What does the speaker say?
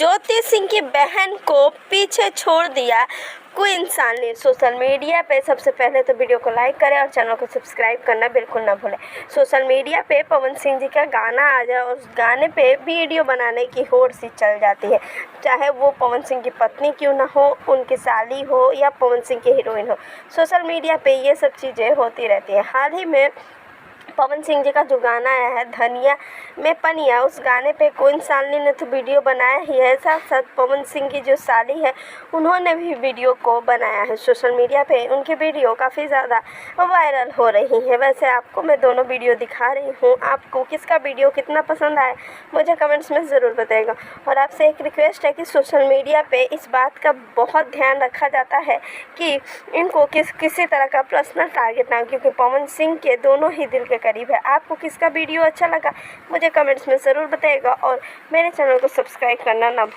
ज्योति सिंह की बहन को पीछे छोड़ दिया कोई इंसान ने। सोशल मीडिया पे सबसे पहले तो वीडियो को लाइक करें और चैनल को सब्सक्राइब करना बिल्कुल ना भूलें। सोशल मीडिया पे पवन सिंह जी का गाना आ जाए और उस गाने पे वीडियो बनाने की होड़ सी चल जाती है, चाहे वो पवन सिंह की पत्नी क्यों ना हो, उनकी साली हो या पवन सिंह की हीरोइन हो। सोशल मीडिया पे ये सब चीज़ें होती रहती है। हाल ही में पवन सिंह जी का जो गाना आया है धनिया में पनिया, उस गाने पे कोई साली ने तो वीडियो बनाया ही है, साथ साथ पवन सिंह की जो साली है उन्होंने भी वीडियो को बनाया है। सोशल मीडिया पे उनकी वीडियो काफ़ी ज़्यादा वायरल हो रही है। वैसे आपको मैं दोनों वीडियो दिखा रही हूँ, आपको किसका वीडियो कितना पसंद आए मुझे कमेंट्स में ज़रूर बताइएगा। और आपसे एक रिक्वेस्ट है कि सोशल मीडिया पे इस बात का बहुत ध्यान रखा जाता है कि इनको किसी तरह का पर्सनल टारगेट ना हो, क्योंकि पवन सिंह के दोनों ही दिल के करीब है। आपको किसका वीडियो अच्छा लगा मुझे कमेंट्स में ज़रूर बताइएगा और मेरे चैनल को सब्सक्राइब करना ना भूलें।